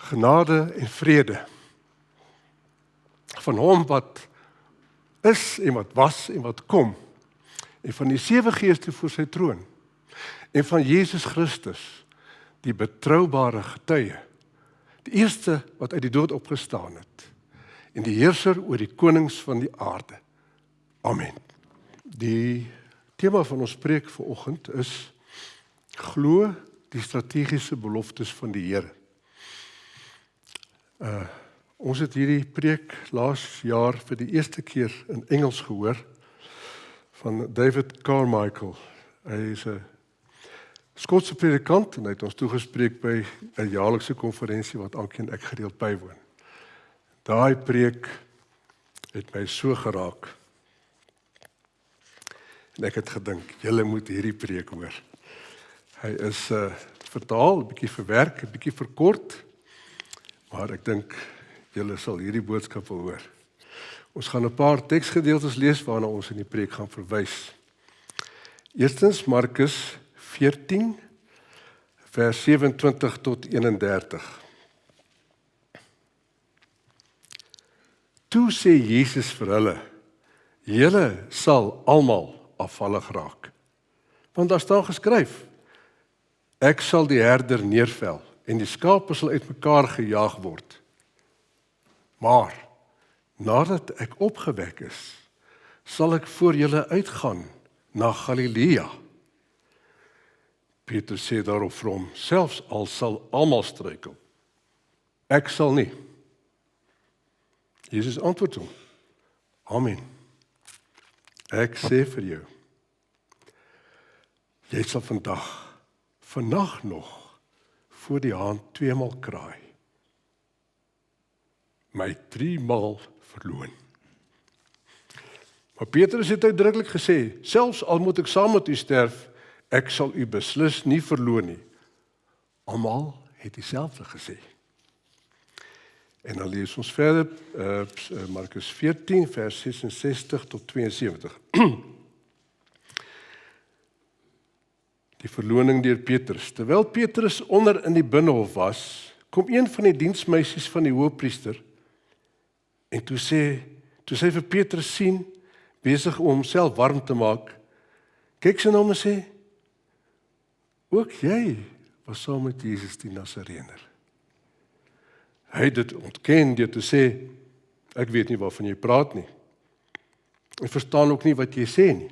genade en vrede van hom wat is en wat was en wat kom, en van die 7 geeste voor sy troon, en van Jesus Christus, die betroubare getuie, die eerste wat uit die dood opgestaan het, en die heerser oor die konings van die aarde. Amen. Die tema van ons preek vanoggend is glo die strategiese beloftes van die Here. Ons het hierdie preek laas jaar vir die eerste keer in Engels gehoor van David Carmichael. Hy is 'n Skotse predikant en hy het ons toegespreek by 'n jaarlikse konferensie wat Ankie en ek gereeld bywoon. Daai preek het my so geraak. En ek het gedink, julle moet hierdie preek hoor. Hy is vertaal, 'n bietjie verwerk, 'n bietjie verkort, maar ek dink julle sal hierdie boodskap wil hoor. Ons gaan 'n paar teksgedeeltes lees waarna ons in die preek gaan verwys. Eerstens Markus 14 vers 27 tot 31. Toe sê Jesus vir hulle: "Julle sal almal afvallig raak. Want daar staan geskryf: Ek sal die herder neervel en die skape sal uitmekaar gejaag word. Maar nadat ek opgewek is, sal ek voor julle uitgaan na Galilea." Petrus sê daarop vir hom: "Selfs al sal almal struikel, ek sal nie." Jesus antwoord hom: "Amen. Ek sê vir jou, jy sal vannag nog, voor die haan 2 maal kraai, my 3 maal verloon." Maar Petrus het uitdruklik gesê: "Selfs al moet ek saam met u sterf, ek sal u beslis nie verloon nie." Almal het dieselfde gesê. En dan lees ons verder, Markus 14, vers 66 tot 72. Die verloning deur Petrus. Terwyl Petrus onder in die binnehof was, kom een van die diensmeisies van die hoëpriester, en toe sy vir Petrus sien, besig om homself warm te maak, kyk sy na hom en sê: "Ook jy was saam met Jesus die Nasareëner." Hy het dit ontken deur te sê: "Ek weet nie waarvan jy praat nie. Ek verstaan ook nie wat jy sê nie."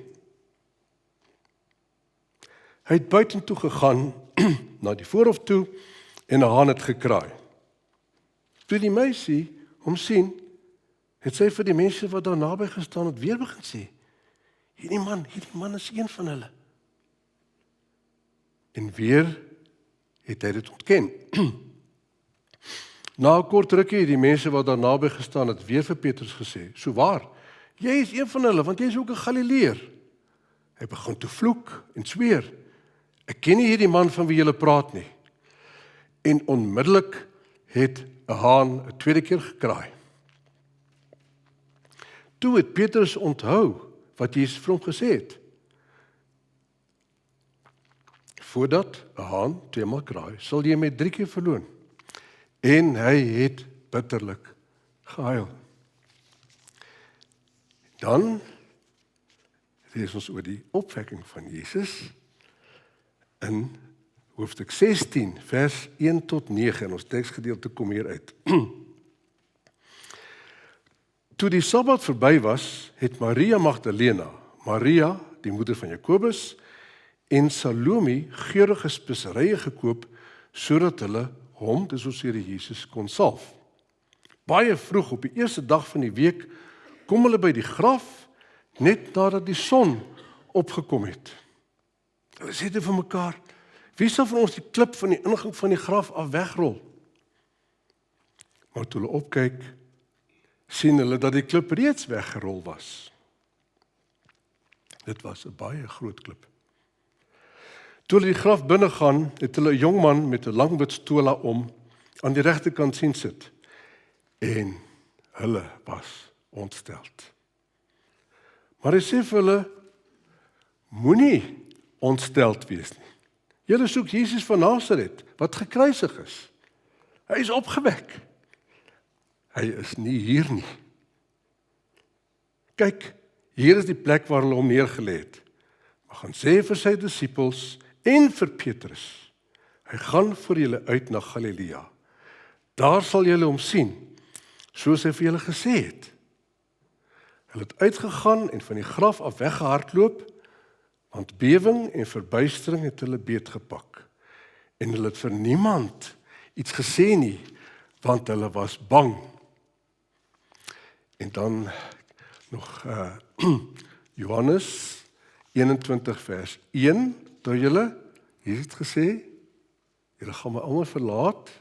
Hy het buitentoe gegaan na die voorhof toe en 'n haan het gekraai. Toe die meisie hom sien, het sy vir die mense wat daar naby gestaan het weer begin sê: hierdie man is een van hulle." En weer het hy dit ontken. Na 'n kort rukkie het die mense wat daar naby gestaan het weer vir Petrus gesê: "Souwaar, jy is een van hulle, want jy is ook 'n Galileër." Hy begin toe vloek en sweer: "Ek ken nie hierdie man van wie julle praat nie." En onmiddellik het 'n haan 'n tweede keer gekraai. Toe het Petrus onthou wat Jesus vir hom gesê het: "Voordat 'n haan 2 maal kraai, sal jy my 3 keer verloon." En hy het bitterlik gehuil. Dan lees ons oor die opwekking van Jesus in hoofstuk 16, vers 1 tot 9, en ons teksgedeelte kom hier uit. Toe die Sabbat verby was, het Maria Magdalena, Maria, die moeder van Jakobus, en Salome geurende speserye gekoop, sodat hulle hom, dis ons Here Jesus, kon salf. Baie vroeg op die eerste dag van die week, kom hulle by die graf, net nadat die son opgekom het. Hulle sê dit vir mekaar: "Wie sal van ons die klip van die ingang van die graf af wegrol?" Maar toe hulle opkyk, sien hulle dat die klip reeds weggerol was. Dit was 'n baie groot klip. Toe hulle die graf binne gaan, het hulle 'n jong man met 'n lang wit stola om aan die regterkant sien sit. En hulle was ontsteld. Maar hy sê vir hulle: "Moenie ontsteld wees nie. Julle soek Jesus van Nasaret, wat gekruisig is. Hy is opgewek. Hy is nie hier nie. Kyk, hier is die plek waar hulle hom neergelê het. Maar gaan sê vir sy disippels en vir Petrus, hy gaan voor julle uit na Galilea. Daar sal julle hom sien, soos hy vir julle gesê het. Hulle het uitgegaan en van die graf af weggehardloop, want bewing en verbuistering het hulle beetgepak. En hulle het vir niemand iets gesê nie, want hulle was bang. En dan nog Johannes 21 vers 1, toe julle, hier het gesê, julle gaan my almal verlaat,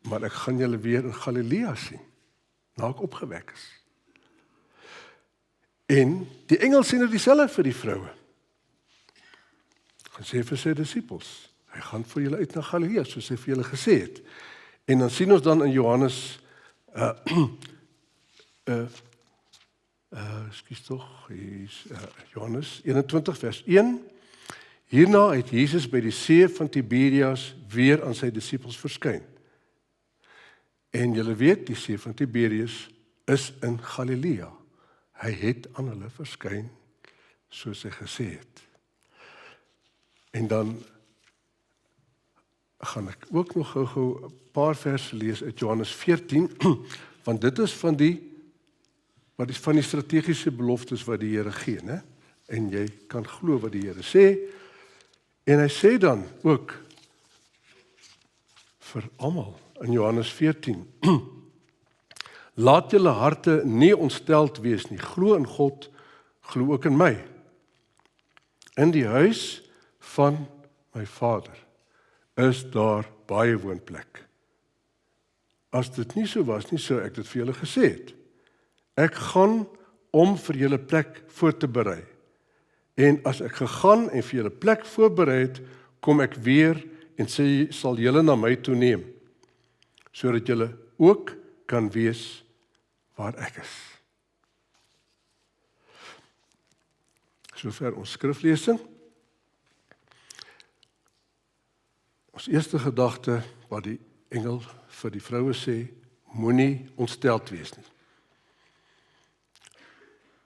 maar ek gaan julle weer in Galilea sien, na ek opgewek is. En die engel sê nou dieselfde vir die vroue. Gaan sê vir sy disippels, hy gaan vir julle uit na Galilea, soos hy vir julle gesê het. En dan sien ons dan in Johannes, Johannes 21 vers 1, hierna het Jesus by die see van Tiberias weer aan sy disippels verskyn. En julle weet, die see van Tiberias is in Galilea. Hy het aan hulle verskyn, soos hy gesê het. En dan gaan ek ook nog gou 'n paar verse lees uit Johannes 14, want dit is van die strategiese beloftes wat die Here gee, né? En jy kan glo wat die Here sê. En hy sê dan ook vir almal in Johannes 14, laat julle harte nie ontsteld wees nie. Glo in God, glo ook in my. In die huis van my Vader is daar baie woonplek. As dit nie so was nie, sou ek dit vir julle gesê het. Ek gaan om vir julle plek voor te berei. En as ek gegaan en vir julle plek voorberei het, kom ek weer en sal julle na my toe neem, sodat julle ook kan wees waar ek is. Sover ons skriflesing. Ons eerste gedagte wat die engel vir die vroue sê, moenie ontsteld wees nie.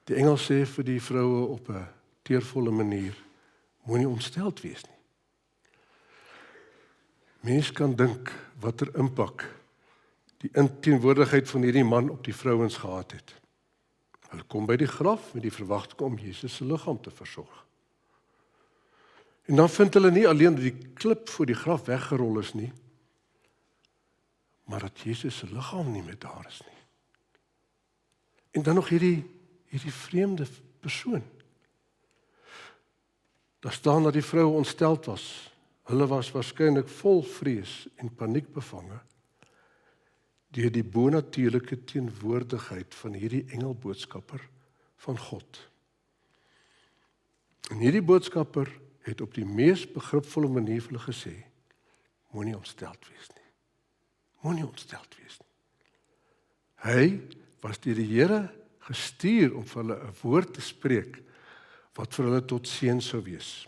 Die engel sê vir die vroue op 'n teervolle manier, moenie ontsteld wees nie. Mens kan dink watter impak die teenwoordigheid van hierdie man op die vrouens gehad het. Hulle kom by die graf met die verwagting om Jesus se liggaam te versorg. En dan vind hulle nie alleen dat die klip voor die graf weggerol is nie, maar dat Jesus se liggaam nie meer daar is nie. En dan nog hierdie vreemde persoon. Daar staan dat die vrou ontsteld was. Hulle was waarskynlik vol vrees en paniek bevange deur die bonatuurlike teenwoordigheid van hierdie engelboodskapper van God. En hierdie boodskapper het op die mees begripvolle manier vir hulle gesê, moenie ontsteld wees nie. Moenie ontsteld wees nie. Hy was deur die Here gestuur om vir hulle 'n woord te spreek wat vir hulle tot seën sou wees.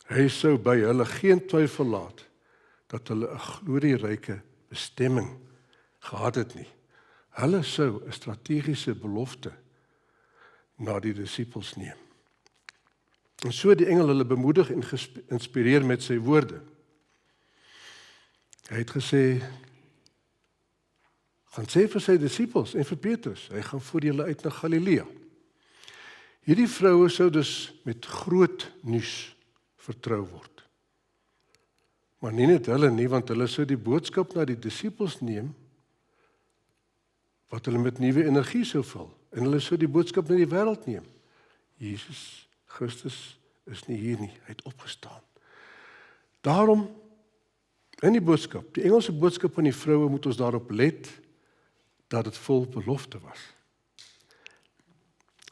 Hy sou by hulle geen twyfel laat dat hulle 'n glorieryke bestemming gehad het nie. Hulle sou 'n strategiese belofte na die disippels neem. En so die engel hulle bemoedig en inspireer met sy woorde. Hy het gesê, gaan sê vir sy disippels en vir Petrus, hy gaan voor julle uit na Galilea. Hierdie vroue sou dus met groot nuus vertrou word. Maar nie net hulle nie, want hulle sou die boodskap na die disippels neem, wat hulle met nuwe energie sou vul, en hulle sou die boodskap na die wêreld neem. Jesus Christus is nie hier nie, hy het opgestaan. Daarom, in die boodskap, die Engelse boodskap aan die vroue, moet ons daarop let, dat het vol belofte was.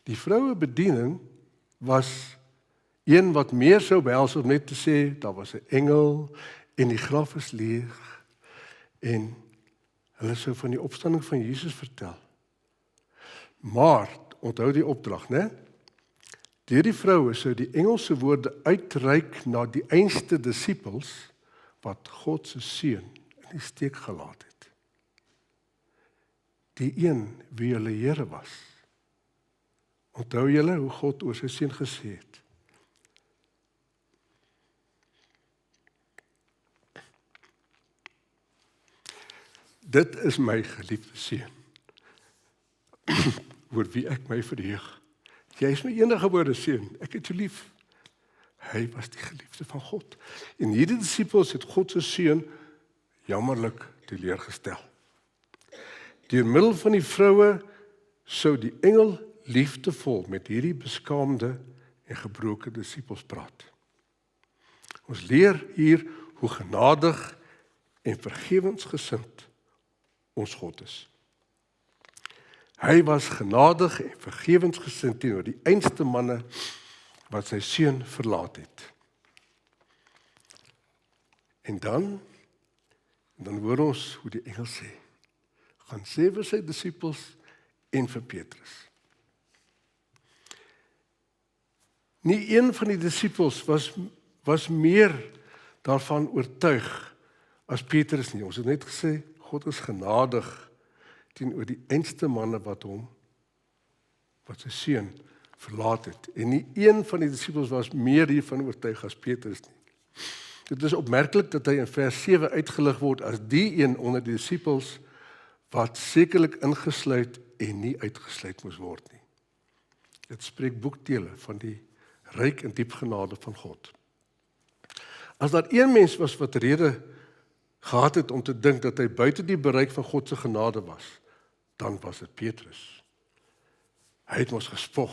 Die vroue bediening was een wat meer sou behels om net te sê, daar was 'n engel en die graf is leeg en hulle sou van die opstanding van Jesus vertel. Maar, onthou die opdrag, né? Deur die vroue sou die Engelse woorde uitreik na die einste disippels wat God se seun in die steek gelaat het. Die een wie hulle Here was. Onthou julle hoe God oor sy seun gesê het? Dit is my geliefde seun, oor wie ek my verheug. Jy is my enige gebore seun, ek het jou lief. Hy was die geliefde van God. En hierdie disippels het God se seun jammerlik teleurgestel. Deur middel van die vroue sou die engel liefdevol met hierdie beskaamde en gebroke disippels praat. Ons leer hier hoe genadig en vergewensgesind ons God is. Hy was genadig en vergewensgesind teenoor die einste manne wat sy seun verlaat het. En dan hoor ons hoe die engel sê, gaan sê vir sy disippels en vir Petrus. Nie een van die disippels was meer daarvan oortuig as Petrus nie. Ons het net gesê, God is genadig teenoor die einste manne wat sy seun verlaat het. En nie een van die disippels was meer hiervan oortuig as Petrus nie. Dit is opmerklik dat hy in vers 7 uitgelig word as die een onder die disippels wat sekerlik ingesluit en nie uitgesluit moes word nie. Dit spreek boekdele van die ryk en diep genade van God. As daar een mens was wat rede gehad het om te dink dat hy buite die bereik van God se genade was, dan was dit Petrus. Hy het ons gespog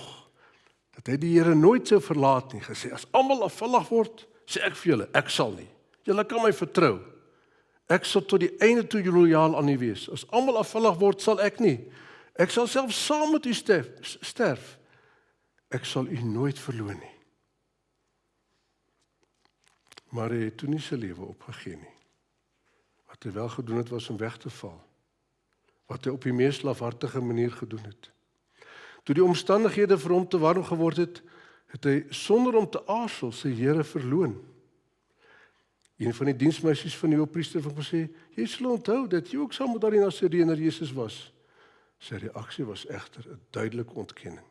dat hy die Here nooit sou verlaat nie, gesê, as almal afvallig word, sê ek vir julle, ek sal nie. Julle kan my vertrou. Ek sal tot die einde toe lojaal aan u wees. As almal afvallig word, sal ek nie. Ek sal self saam met u sterf. Ek sal u nooit verloon nie. Maar hy het toe nie sy lewe opgegee nie. Wat hy wel gedoen het, was om weg te val. Wat hy op die mees lafhartige manier gedoen het. Toe die omstandighede vir hom te warm geword het, het hy sonder om te aarzel sy Here verloon. Een van die diensmeisies van die hoofpriester het gesê, jy sal onthou dat jy ook saam met daardie Nasareëner Jesus was. Sy reaksie was egter 'n duidelike ontkenning.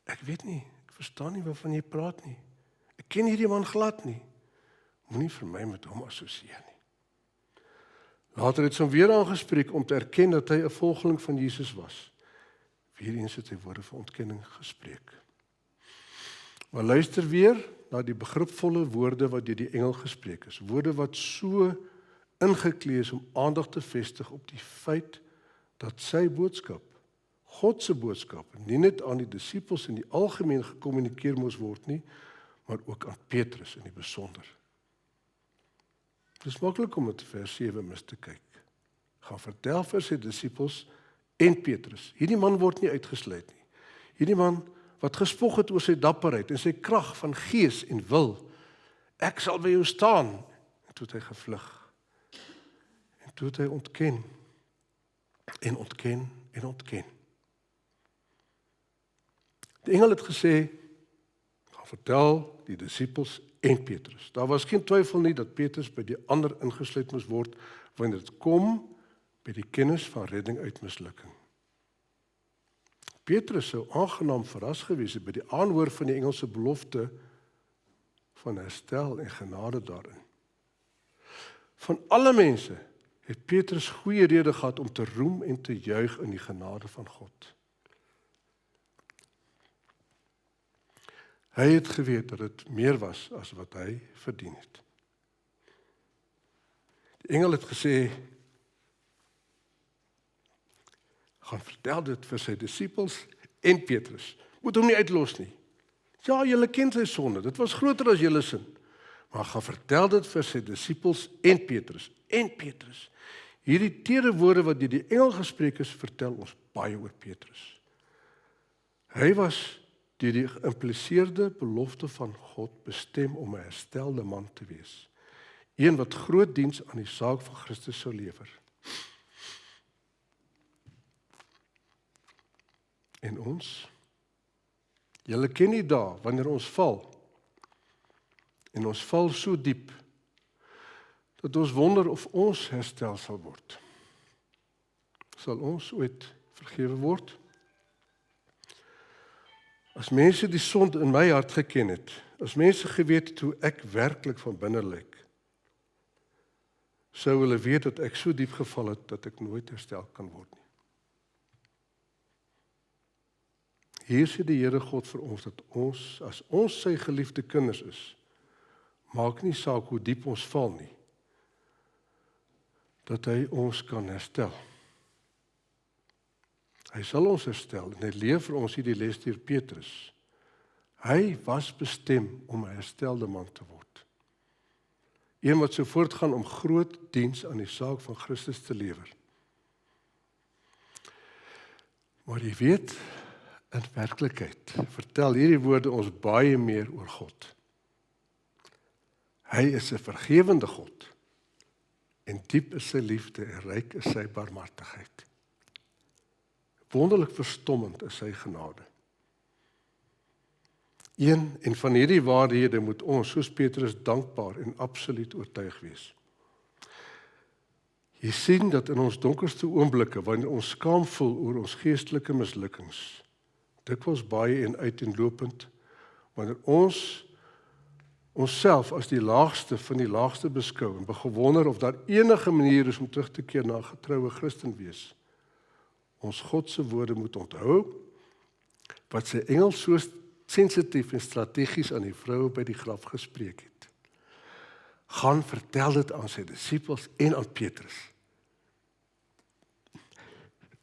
Ek weet nie, ek verstaan nie waarvan jy praat nie. Ek ken hierdie man glad nie. Moenie vir my met hom assosieer nie. Later het sy hom weer aangespreek om te erken dat hy 'n volgeling van Jesus was. Weer eens het hy woorde van ontkenning gespreek. Maar luister weer na die begripvolle woorde wat deur die engel gespreek is. Woorde wat so ingeklee is om aandag te vestig op die feit dat sy boodskap, God se boodskap, nie net aan die disippels in die algemeen gekommunikeer moes word nie, maar ook aan Petrus in die besonder. Het is maklik om met vers 7 mis te kyk. Gaan vertel vir sy disippels en Petrus. Hierdie man word nie uitgesluit nie. Hierdie man wat gespog het oor sy dapperheid en sy krag van gees en wil. Ek sal by jou staan. En toe het hy gevlug. En toe het hy ontken. En ontken en ontken. Die engel het gesê, gaan vertel die disippels en Petrus. Daar was geen twyfel nie dat Petrus by die ander ingesluit moes word wanneer dit kom by die kennis van redding uit mislukking. Petrus sou aangenaam verras gewees het by die aanhoor van die engelse belofte van herstel en genade daarin. Van alle mense het Petrus goeie rede gehad om te roem en te juig in die genade van God. Hy het geweet dat dit meer was as wat hy verdien het. Die engel het gesê, gaan vertel dit vir sy disippels en Petrus. Moet hom nie uitlos nie. Ja, julle ken sy sonde, dit was groter as julle sin. Maar gaan vertel dit vir sy disippels en Petrus. En Petrus. Hierdie tere woorde wat deur die engel gespreek is, vertel ons baie oor Petrus. Hy was deur die geïmpliseerde belofte van God bestem om 'n herstelde man te wees. Een wat groot diens aan die saak van Christus sou lewer. En ons? Julle ken die dae wanneer ons val. En ons val so diep dat ons wonder of ons herstel sal word. Sal ons ooit vergewe word? As mense die sonde in my hart geken het, as mense geweet het hoe ek werklik van binne lyk, sou hulle weet dat ek so diep geval het, dat ek nooit herstel kan word nie. Hier sê die Here God vir ons, dat ons, as ons sy geliefde kinders is, maak nie saak hoe diep ons val nie, dat hy ons kan herstel. Hy sal ons herstel, en hy leer vir ons hier die les deur Petrus. Hy was bestem om 'n herstelde man te word. Een wat so voortgaan om groot diens aan die saak van Christus te lewer. Maar jy weet, in werklikheid vertel hierdie woorde ons baie meer oor God. Hy is 'n vergewende God, en diep is sy liefde en ryk is sy barmhartigheid. Wonderlik verstommend is sy genade. Een en van hierdie waarhede moet ons, soos Petrus, dankbaar en absoluut oortuig wees. Jy sien dat in ons donkerste oomblikke, wanneer ons skaam voel oor ons geestelike mislukkings, dikwels baie en uiteenlopend, wanneer ons onsself as die laagste van die laagste beskou en bewonder of daar enige manier is om terug te keer na 'n getroue Christen wees, ons God se woorde moet onthou, wat sy engel so sensitief en strategies aan die vroue by die graf gespreek het. Gaan vertel dit aan sy disippels en aan Petrus.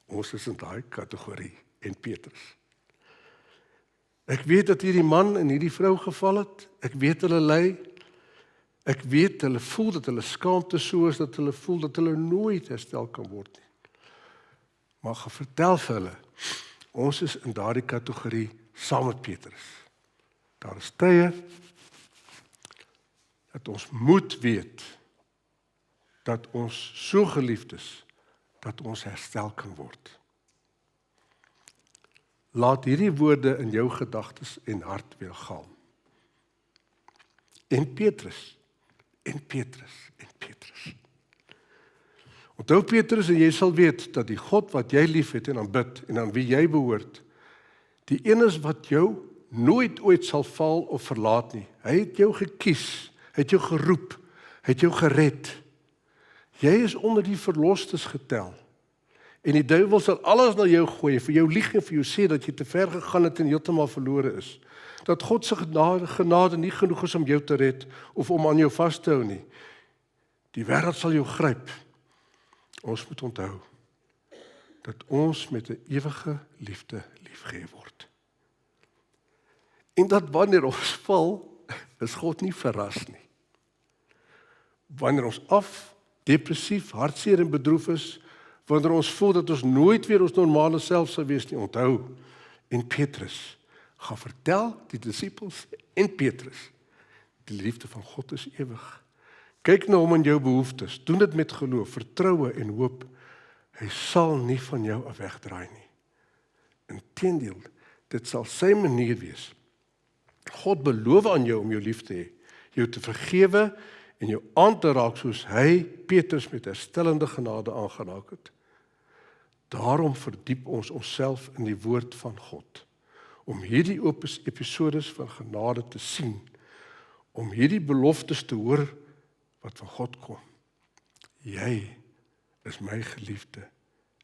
Ons is in daai kategorie en Petrus. Ek weet dat hierdie man en hierdie vrou geval het. Ek weet hulle ly. Ek weet hulle voel dat hulle skaamte so is, dat hulle voel dat hulle nooit herstel kan word nie. Maar vertel vir hulle, ons is in daardie kategorie saam met Petrus. Daar is tye dat ons moet weet dat ons so geliefd is, dat ons herstel kan word. Laat hierdie woorde in jou gedagtes en hart weergalm. En Petrus, en Petrus, en Petrus. Onthou Petrus, en jy sal weet dat die God wat jy liefhet en aanbid en aan wie jy behoort, die een is wat jou nooit ooit sal faal of verlaat nie. Hy het jou gekies, hy het jou geroep, hy het jou gered. Jy is onder die verlostes getel. En die duiwel sal alles na jou gooi, vir jou lieg en vir jou sê dat jy te ver gegaan het en heeltemal verlore is. Dat God se genade nie genoeg is om jou te red of om aan jou vas te hou nie. Die wêreld sal jou gryp. Ons moet onthou dat ons met 'n ewige liefde liefgehê word. En dat wanneer ons val, is God nie verras nie. Wanneer ons depressief, hartseer en bedroef is, wanneer ons voel dat ons nooit weer ons normale self sal wees nie, onthou, en Petrus, gaan vertel die disippels en Petrus, die liefde van God is ewig. Kyk na hom in jou behoeftes, doen dit met geloof, vertroue en hoop. Hy sal nie van jou af wegdraai nie. Inteendeel, dit sal sy manier wees. God beloof aan jou om jou lief te hê, jou te vergewe en jou aan te raak soos hy Petrus met herstellende genade aangeraak het. Daarom verdiep ons onsself in die woord van God, om hierdie episodes van genade te sien, om hierdie beloftes te hoor wat van God kom. Jy is my geliefde.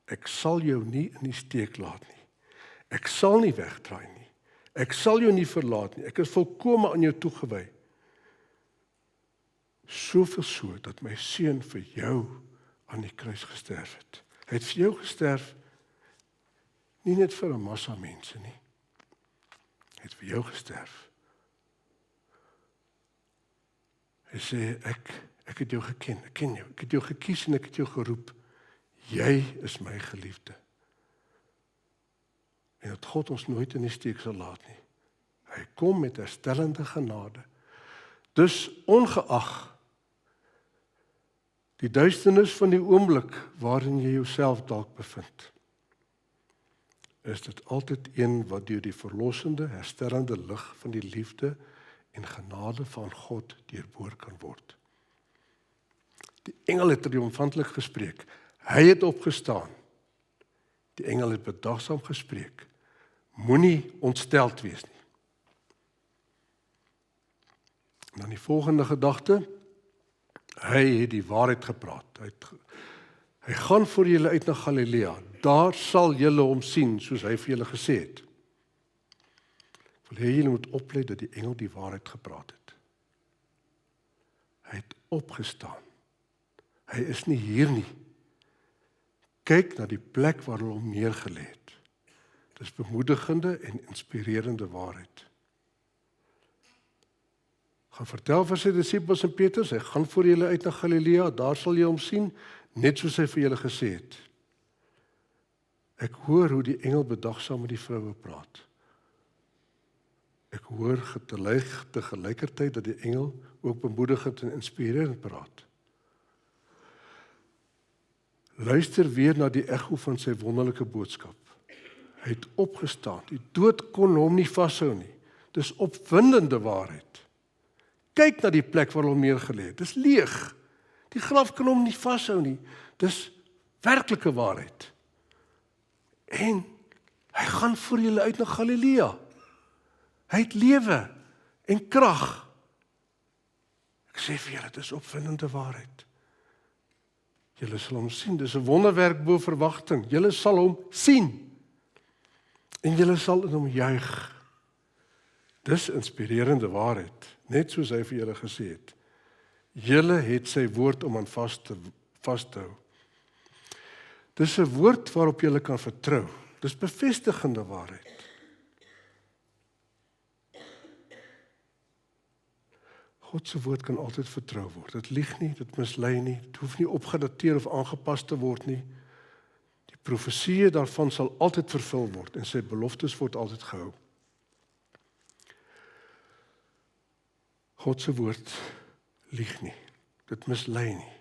Ek sal jou nie in die steek laat nie. Ek sal nie wegdraai nie. Ek sal jou nie verlaat nie. Ek is volkome aan jou toegewy. Soveel so dat my seun vir jou aan die kruis gesterf het. Hy het vir jou gesterf, nie net vir 'n massa mense nie. Hy het vir jou gesterf. Hy sê, ek het jou geken, ek ken jou, ek het jou gekies en ek het jou geroep. Jy is my geliefde. En dat God ons nooit in die steek sal laat nie. Hy kom met herstellende genade. Dus ongeag die duisternis van die oomblik waarin jy jouself dalk bevind, is dit altyd een wat deur die verlossende, herstellende lig van die liefde en genade van God deurboor kan word. Die engel het triomfantlik gespreek. Hy het opgestaan. Die engel het bedagsaam gespreek. Moenie ontsteld wees nie. En dan die volgende gedagte, hy het die waarheid gepraat. Hy gaan voor julle uit na Galilea. Daar sal julle hom sien, soos hy vir julle gesê het. Ek wil hê julle moet oplet dat die engel die waarheid gepraat het. Hy het opgestaan. Hy is nie hier nie. Kyk na die plek waar hulle hom neergelê het. Dis bemoedigende en inspirerende waarheid. Gaan vertel vir sy disippels en Petrus, hy gaan voor julle uit na Galilea, daar sal jy hom sien, net soos hy vir julle gesê het. Ek hoor hoe die engel bedagsaam met die vroue praat. Ek hoor tegelijkertyd dat die engel ook bemoedigend en inspirerend praat. Luister weer na die echo van sy wonderlike boodskap. Hy het opgestaan, die dood kon hom nie vashou nie. Dis opwindende waarheid. Kyk na die plek waar hom neergelê het. Dis leeg. Die graf kan hom nie vashou nie. Dis werklike waarheid. En hy gaan voor julle uit na Galilea. Hy het lewe en krag. Ek sê vir julle, dit is opwindende waarheid. Julle sal hom sien. Dis 'n wonderwerk bo verwagting. Julle sal hom sien. En julle sal in hom juig. Dis inspirerende waarheid. Net soos hy vir julle gesê het. Julle het sy woord om aan vas te hou. Dis 'n woord waarop julle kan vertrou. Dis bevestigende waarheid. God se woord kan altyd vertrou word. Dit lieg nie, dit mislei nie, dit hoef nie opgedateer of aangepas te word nie. Die profesieë daarvan sal altyd vervul word en sy beloftes word altyd gehou. God se woord lieg nie, dit mislei nie.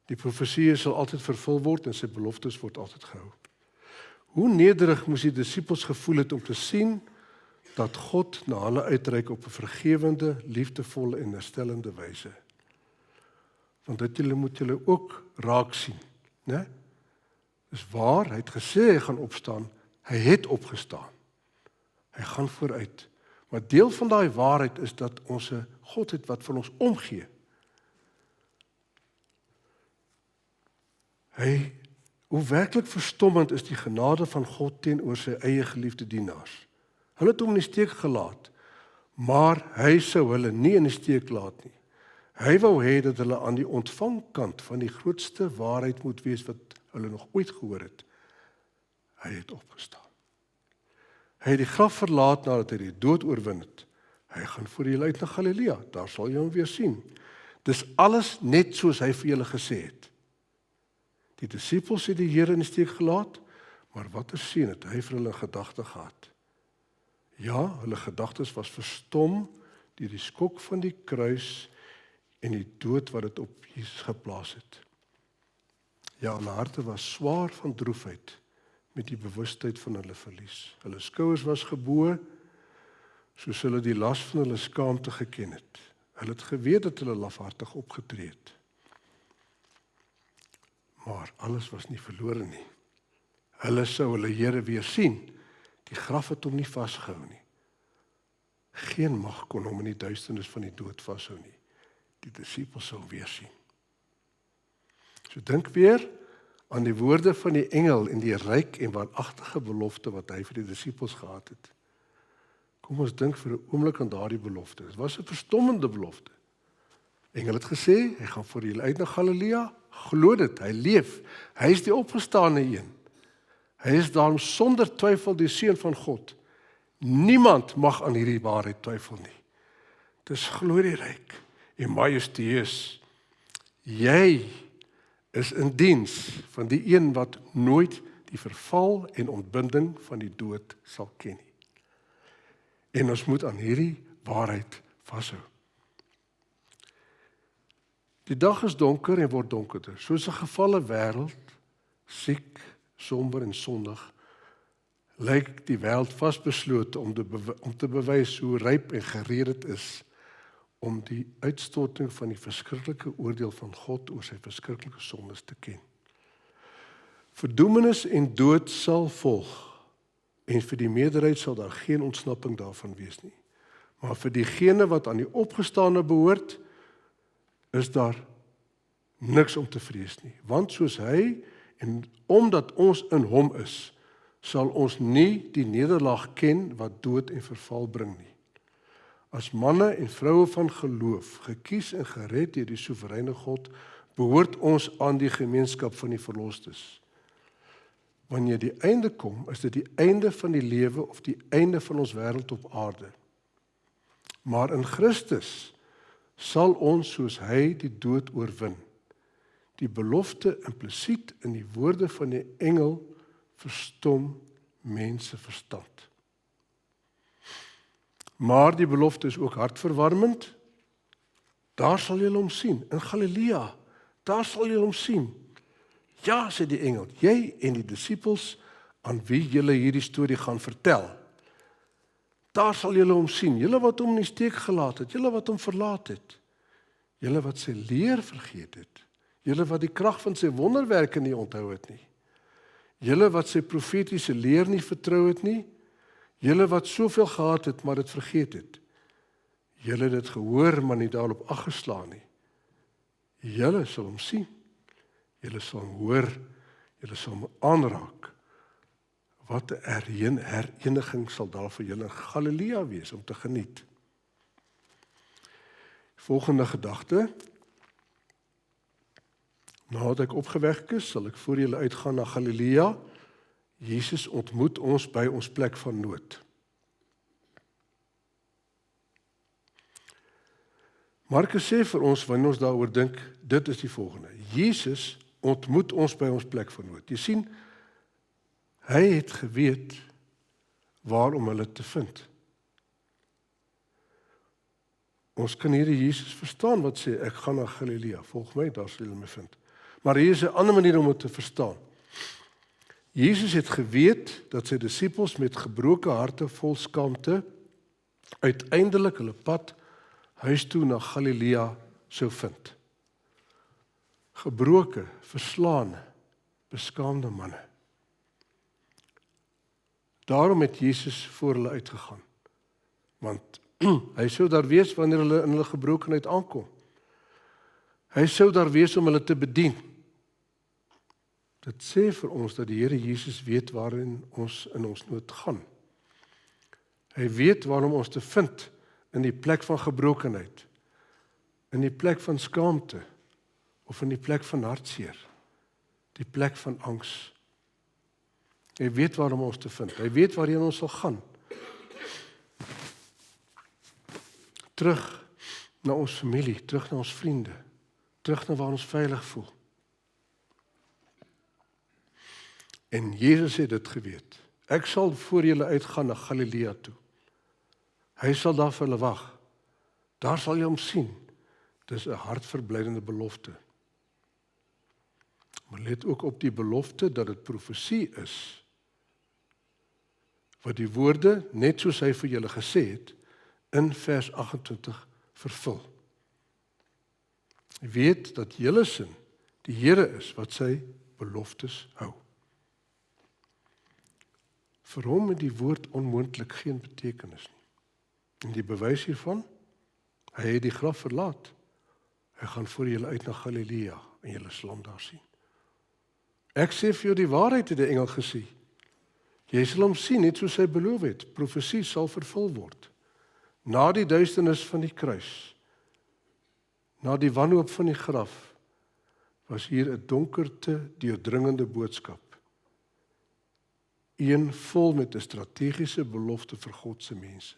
Die profesieë sal altyd vervul word en sy beloftes word altyd gehou. Hoe nederig moes die disippels gevoel het om te sien dat God na hulle uitreik op 'n vergewende, liefdevolle en herstellende wyse. Want dit moet julle ook raak sien, né? Dis waar, hy het gesê hy gaan opstaan, hy het opgestaan. Hy gaan vooruit. Maar deel van daai waarheid is dat ons 'n God het wat vir ons omgee. Hoe werklik verstommend is die genade van God teenoor sy eie geliefde dienaars. Hulle het hom in die steek gelaat, maar hy sou hulle nie in die steek laat nie. Hy wou hê dat hulle aan die ontvangkant van die grootste waarheid moet wees wat hulle nog ooit gehoor het. Hy het opgestaan. Hy het die graf verlaat nadat hy die dood oorwin het. Hy gaan voor julle uit na Galilea, daar sal jy hom weer sien. Dis alles net soos hy vir julle gesê het. Die disippels het die Here in die steek gelaat, maar watter seën het hy vir hulle gedagte gehad? Ja, hulle gedagtes was verstom deur die skok van die kruis en die dood wat dit op Jesus geplaas het. Ja, hulle harte was swaar van droefheid met die bewustheid van hulle verlies. Hulle skouers was gebo, soos hulle die las van hulle skaamte geken het. Hulle het geweet dat hulle lafhartig opgetree het. Maar alles was nie verlore nie. Hulle sou hulle Here weer sien. Die graf het hom nie vasgehou nie. Geen mag kon hom in die duisternis van die dood vashou nie. Die disippels sou hom weer sien. So dink weer aan die woorde van die engel en die ryk en waaragtige belofte wat hy vir die disippels gehad het. Kom ons dink vir 'n oomblik aan daardie belofte. Dit was 'n verstommende belofte. Engel het gesê, hy gaan voor julle uit na Galilea. Glo dit, hy leef. Hy is die opgestane een. Hy is daarom sonder twyfel die seun van God. Niemand mag aan hierdie waarheid twyfel nie. Dis glorieryk en majestueus. Jy is in diens van die een wat nooit die verval en ontbinding van die dood sal ken nie. En ons moet aan hierdie waarheid vashou. Die dag is donker en word donkerder, soos 'n gefalle wêreld, siek, somber en sondig, lyk die wêreld vasbeslote om te bewys hoe ryp en gereed dit is om die uitstorting van die verskriklike oordeel van God oor sy verskriklike sondes te ken. Verdoemenis en dood sal volg, en vir die meerderheid sal daar geen ontsnapping daarvan wees nie. Maar vir diegene wat aan die opgestane behoort, is daar niks om te vrees nie. Want soos hy, en omdat ons in hom is, sal ons nie die nederlaag ken wat dood en verval bring nie. As manne en vroue van geloof, gekies en gered deur die soewereine God, behoort ons aan die gemeenskap van die verlostes. Wanneer die einde kom, is dit die einde van die lewe of die einde van ons wêreld op aarde. Maar in Christus sal ons soos hy die dood oorwin. Die belofte implisiet in die woorde van die engel verstom mense verstand. Maar die belofte is ook hartverwarmend. Daar sal julle hom sien, in Galilea. Daar sal julle hom sien. Ja, sê die engel, jy en die disippels aan wie julle hierdie storie gaan vertel. Daar sal julle hom sien, julle wat hom in die steek gelaat het, julle wat hom verlaat het, julle wat sy leer vergeet het, julle wat die krag van sy wonderwerke nie onthou het nie, julle wat sy profetiese leer nie vertrou het nie, julle wat soveel gehad het, maar dit vergeet het, julle het dit gehoor, maar nie daarop ag geslaan nie, julle sal hom sien, julle sal hom hoor, julle sal hom aanraak. Wat 'n hereniging sal daar vir julle in Galilea wees om te geniet. Volgende gedagte. Nadat ek opgewek is, sal ek voor julle uitgaan na Galilea. Jesus ontmoet ons by ons plek van nood. Markus sê vir ons, wanneer ons daaroor dink, dit is die volgende. Jesus ontmoet ons by ons plek van nood. Jy sien, hy het geweet waar om hulle te vind. Ons kan hierdie Jesus verstaan wat sê, ek gaan na Galilea, volg my, daar sal julle my vind. Maar hier is 'n ander manier om dit te verstaan. Jesus het geweet dat sy disippels met gebroke harte vol skaamte uiteindelik hulle pad huis toe na Galilea sou vind. Gebroke, verslaane, beskaamde manne. Daarom het Jesus voor hulle uitgegaan. Want hy sou daar wees wanneer hulle in hulle gebrokenheid aankom. Hy sou daar wees om hulle te bedien. Dit sê vir ons dat die Here Jesus weet waarin ons in ons nood gaan. Hy weet waarom ons te vind in die plek van gebrokenheid, in die plek van skaamte, of in die plek van hartseer, die plek van angs. Hy weet waarom ons te vind. Hy weet waarheen ons sal gaan. Terug na ons familie, terug na ons vriende, terug na waar ons veilig voel. En Jesus het dit geweet. Ek sal voor julle uitgaan na Galilea toe. Hy sal daar vir hulle wag. Daar sal jy hom sien. Dis 'n hartverblydende belofte. Maar let ook op die belofte dat dit profesie is, wat die woorde, net soos hy vir julle gesê het, in vers 28 vervul. Weet dat julle sin die Here is wat sy beloftes hou. Vir hom het die woord onmoontlik geen betekenis nie. En die bewys hiervan, hy het die graf verlaat. Hy gaan voor julle uit na Galilea en julle sal hom daar sien. Ek sê vir jou die waarheid, het die engel gesê. Jy sal hom sien, net soos hy beloof het. Profesie sal vervul word. Na die duisternis van die kruis, na die wanhoop van die graf, was hier 'n donkerte, deurdringende boodskap. Een vol met 'n strategiese belofte vir God se mense.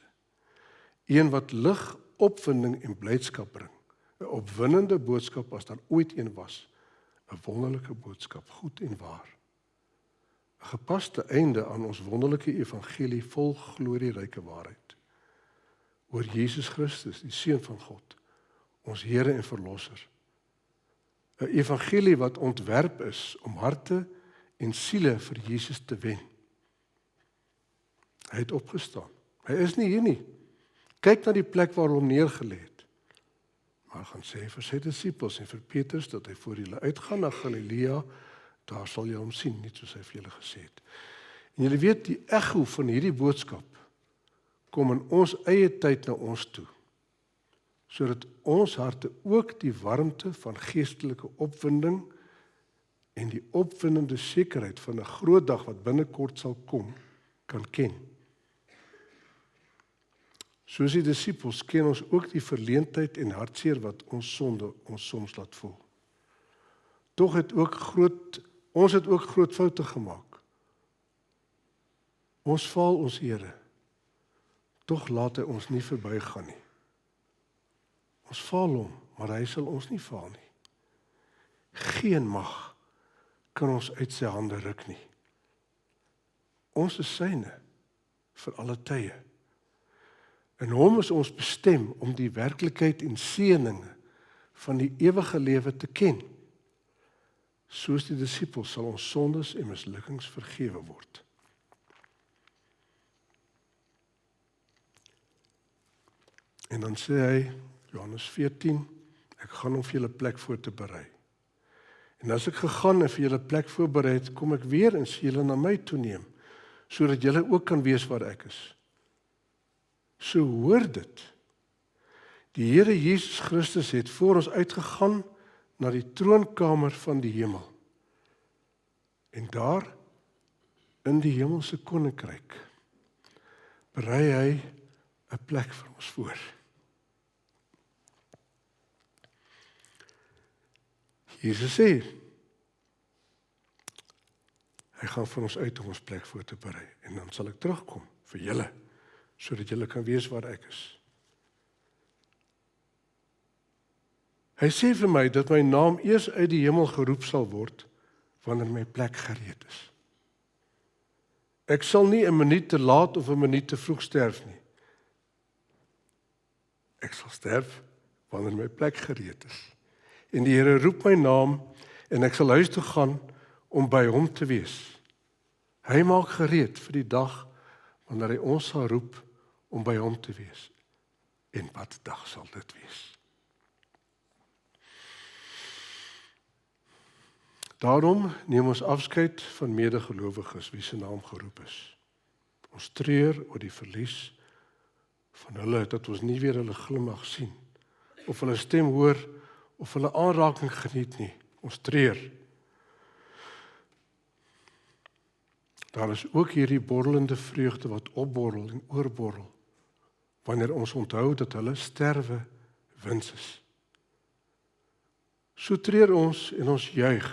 Een wat lig, opwinding en blydskap bring. 'n Opwindende boodskap as daar ooit een was. 'n Wonderlike boodskap, goed en waar. 'n Gepaste einde aan ons wonderlike evangelie vol glorieryke waarheid. Oor Jesus Christus, die Seun van God, ons Here en Verlosser. 'n Evangelie wat ontwerp is om harte en siele vir Jesus te wen. Hy het opgestaan. Hy is nie hier nie. Kyk na die plek waar hom neergelê het. Maar hy gaan sê vir sy disippels en vir Petrus dat hy voor julle uitgaan na Galilea, daar sal jy hom sien, net soos hy vir julle gesê het. En julle weet, die echo van hierdie boodskap kom in ons eie tyd na ons toe, sodat ons harte ook die warmte van geestelike opwinding en die opwindende sekerheid van 'n groot dag wat binnekort sal kom, kan ken. Soos die disippels ken ons ook die verleentheid en hartseer wat ons sonde ons soms laat voel. Tog het ons het ook groot foute gemaak. Ons faal ons Here. Tog laat hy ons nie verbygaan nie. Ons faal hom, maar hy sal ons nie faal nie. Geen mag kan ons uit sy hande ruk nie. Ons is syne vir alle tye. In hom is ons bestem om die werklikheid en seëninge van die ewige lewe te ken. Soos die disippels sal ons sondes en mislukkings vergewe word. En dan sê hy, Johannes 14, ek gaan om vir julle plek voor te berei. En as ek gegaan en vir julle plek voorberei het, kom ek weer en sê julle na my toe neem, sodat julle ook kan weet waar ek is. So hoor dit. Die Here Jesus Christus het voor ons uitgegaan na die troonkamer van die hemel. En daar, in die hemelse koninkryk, berei hy 'n plek vir ons voor. Jesus sê, hy gaan vir ons uit om ons plek voor te berei. En dan sal ek terugkom vir julle, sodat julle kan weet waar ek is. Hy sê vir my dat my naam eers uit die hemel geroep sal word, wanneer my plek gereed is. Ek sal nie 'n minuut te laat of 'n minuut te vroeg sterf nie. Ek sal sterf wanneer my plek gereed is. En die Here roep my naam en ek sal huis toe gaan om by hom te wees. Hy maak gereed vir die dag wanneer hy ons sal roep om by hom te wees. En wat dag sal dit wees? Daarom neem ons afskeid van medegelowiges wie se naam geroep is. Ons treur oor die verlies van hulle, dat ons nie weer hulle glimlag sien, of hulle stem hoor, of hulle aanraking geniet nie. Ons treur. Daar is ook hierdie borrelende vreugde wat opborrel en oorborrel, wanneer ons onthou dat hulle sterwe wins is. So treur ons en ons juig.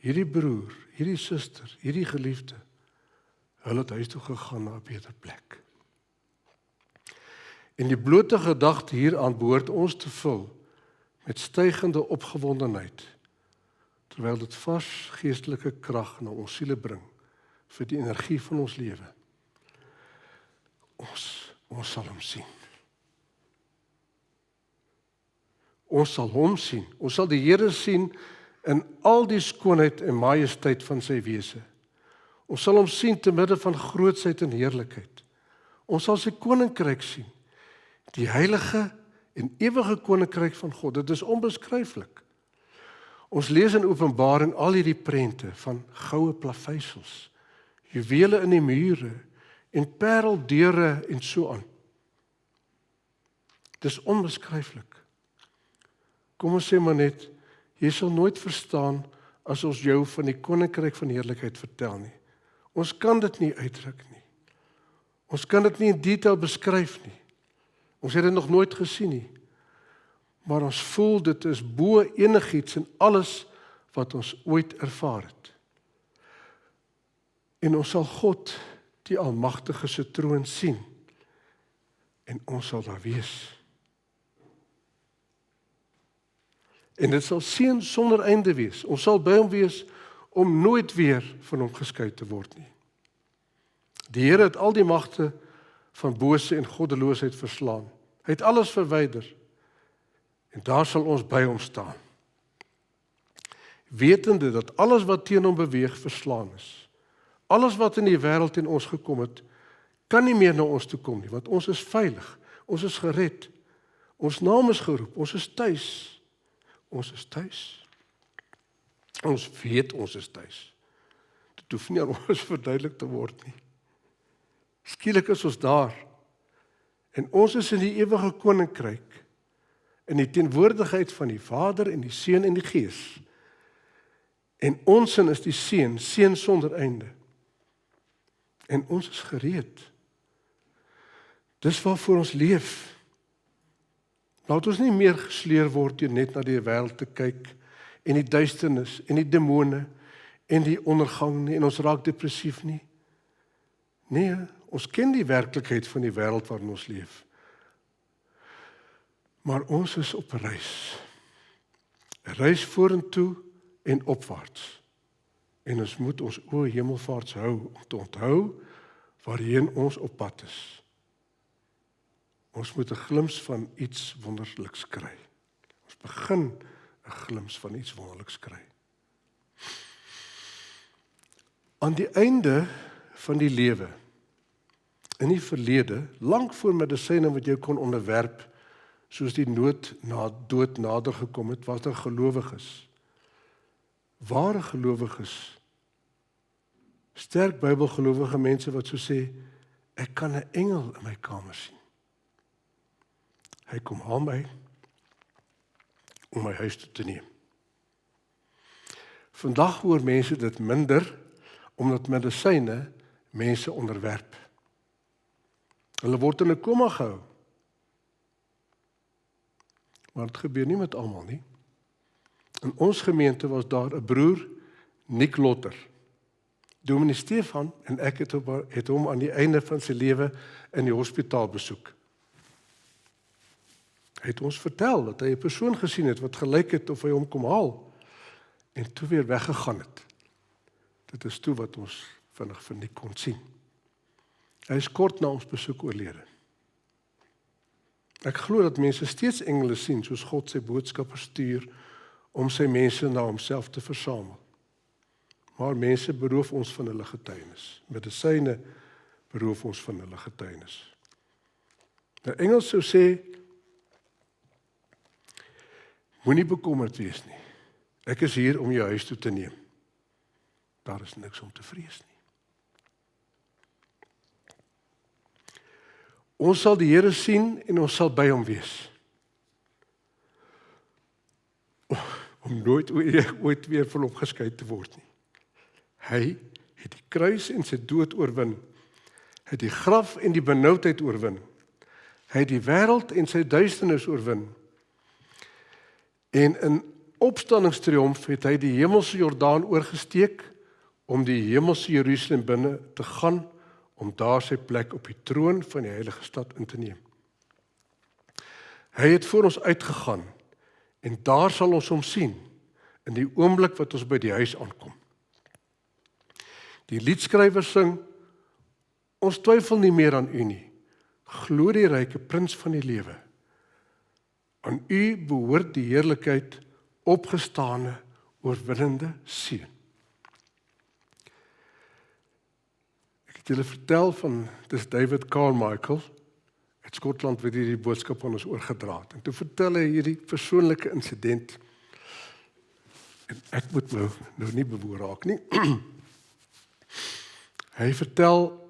Hierdie broer, hierdie suster, hierdie geliefde, hulle het huis toe gegaan na 'n beter plek. En die blote gedagte hieraan behoort ons te vul met stygende opgewondenheid, terwyl dit vars geestelike krag na ons siele bring vir die energie van ons lewe. Ons sal hom sien. Ons sal hom sien. Ons sal die Here sien in al die skoonheid en majesteit van sy wese. Ons sal hom sien te midde van grootsheid en heerlikheid. Ons sal sy koninkryk sien. Die heilige en ewige koninkryk van God. Dit is onbeskryflik. Ons lees in Openbaring al hierdie prente van goue plaveisels, juwele in die mure en pareldeure en so aan. Dis onbeskryflik. Kom ons sê maar net, jy sal nooit verstaan as ons jou van die koninkryk van heerlikheid vertel nie. Ons kan dit nie uitdruk nie. Ons kan dit nie in detail beskryf nie. Ons het dit nog nooit gesien nie. Maar ons voel dit is bo enigiets en alles wat ons ooit ervaar het. En ons sal God, die Almagtige se troon sien. En ons sal daar wees. En dit sal seën sonder einde wees. Ons sal by hom wees om nooit weer van hom geskei te word nie. Die Here het al die magte van bose en goddeloosheid verslaan. Hy het alles verwyder. En daar sal ons by hom staan. Wetende dat alles wat teen hom beweeg verslaan is. Alles wat in die wêreld teen ons gekom het, kan nie meer na ons toe kom nie, want ons is veilig. Ons is gered. Ons naam is geroep, ons is tuis. Ons is tuis. Ons weet ons is tuis. Dit hoef nie aan ons verduidelik te word nie. Skielik is ons daar. En ons is in die ewige koninkryk, in die teenwoordigheid van die Vader en die Seun en die Gees. En ons sin is die Seun, Seun sonder einde. En ons is gereed. Dis waarvoor ons leef. Laat ons nie meer gesleer word deur net na die wêreld te kyk en die duisternis en die demone en die ondergang nie, en ons raak depressief nie. Nee, ons ken die werklikheid van die wêreld waarin ons leef. Maar ons is op 'n reis. 'n Reis vorentoe en opwaarts. En ons moet ons oë hemelvaarts hou om te onthou waarheen ons op pad is. Ons moet 'n glimps van iets wonderliks kry. Ons begin 'n glimps van iets wonderliks kry. Aan die einde van die lewe, in die verlede, lank voor medisyne wat jou kon onderwerp, soos die dood nader gekom het, was daar gelowiges. Ware gelowiges. Sterk Bybelgelowige mense wat so sê, ek kan 'n engel in my kamer sien. Hy kom haal my om my huis toe te neem. Vandag hoor mense dit minder, omdat medisyne mense onderwerp. Hulle word in 'n koma gehou. Maar dit gebeur nie met almal nie. In ons gemeente was daar 'n broer, Nick Lotter. Dominee Stefan en ek het hom aan die einde van sy lewe in die hospitaal besoek. Hy het ons vertel dat hy 'n persoon gesien het wat gelyk het of hy hom kom haal en toe weer weggegaan het. Dit is toe wat ons vinnig vir Nick kon sien. Hy is kort na ons besoek oorlede. Ek glo dat mense steeds engele sien, soos God sy boodskappers stuur om sy mense na homself te versamel. Maar mense beroof ons van hulle getuienis. Medisyne beroof ons van hulle getuienis. Nou Engels sou sê, moenie bekommerd wees nie. Ek is hier om jou huis toe te neem. Daar is niks om te vrees nie. Ons sal die Here sien en ons sal by hom wees. Om nooit ooit weer van hom geskei te word nie. Hy het die kruis en sy dood oorwin. Hy het die graf en die benoudheid oorwin. Hy het die wêreld en sy duisternis oorwin. En in opstandingstriomf het hy die hemelse Jordaan oorgesteek om die hemelse Jerusalem binne te gaan, om daar sy plek op die troon van die heilige stad in te neem. Hy het voor ons uitgegaan en daar sal ons hom sien in die oomblik wat ons by die huis aankom. Die liedskrywer sing, ons twyfel nie meer aan u nie, glorieryke prins van die lewe. Aan u behoort die heerlikheid, opgestane, oorwinnende seun. Ek het julle vertel van, dis David Carmichael, uit Skotland wat hierdie boodskap aan ons oorgedra het. En toe vertel hy hierdie persoonlike insident, en ek moet nou nie bewoor raak nie. Hy vertel,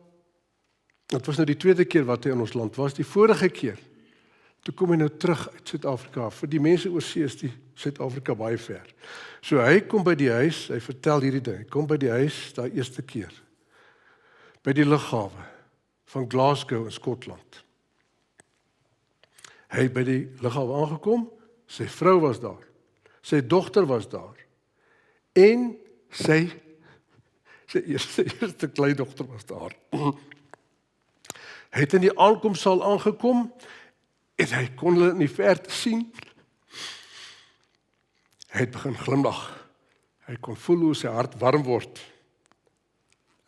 dit was nou die tweede keer wat hy in ons land was, die vorige keer, toe kom hy nou terug uit Suid-Afrika, vir die mense oor see is die Suid-Afrika baie ver. So hy kom by die huis, hy vertel hierdie ding, hy kom by die huis, daai eerste keer, by die lughawe van Glasgow in Skotland. Hy het by die lughawe aangekom, sy vrou was daar, sy dogter was daar, en sy eerste kleindogter was daar. Hy het in die aankomsaal aangekom, en hy kon hulle in die verte sien. Hy het begin glimlag. Hy kon voel hoe sy hart warm word.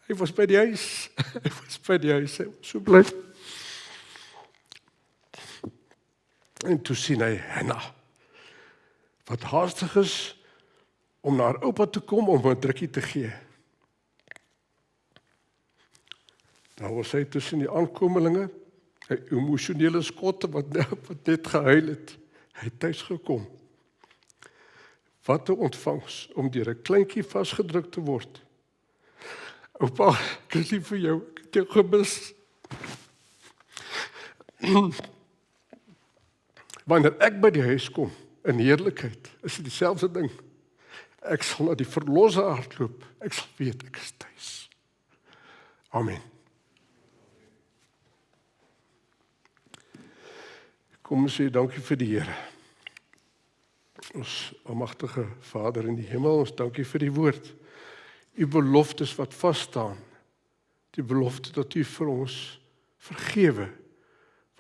Hy was by die huis. Hy was by die huis. Hy was so bly. En toe sien hy Hannah, wat haastig is om na haar oupa te kom om 'n drukkie te gee. Nou was hy tussen die aankomelinge. 'n emosionele skotte wat net gehuil het. Hy het tuis gekom. Wat 'n ontvangs om deur 'n kleintjie vasgedruk te word. Oupa, ek is lief vir jou, ek het jou gemis. Wanneer ek by die huis kom, in heerlikheid, is dit dieselfde ding. Ek sal na die verlosser hardloop, ek sal weet, ek is tuis. Amen. Kom ons sê dankie vir die Here. Ons almagtige Vader in die hemel, ons dankie vir die woord. U beloftes wat vas staan. Die belofte dat u vir ons vergewe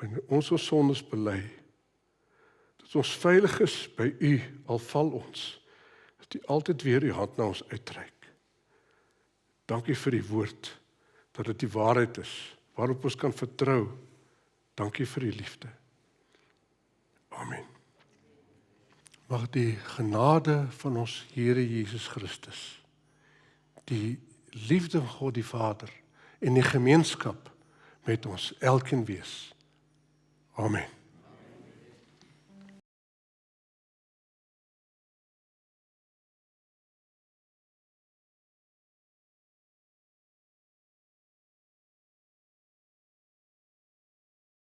wanneer ons sondes bely. Dat ons veilig is by u, al val ons. Dat u altyd weer u hand na ons uitreik. Dankie vir die woord, dat dit die waarheid is, waarop ons kan vertrou. Dankie vir die liefde. Amen. Mag die genade van ons Here Jesus Christus, die liefde van God die Vader en die gemeenskap met ons elkeen wees. Amen.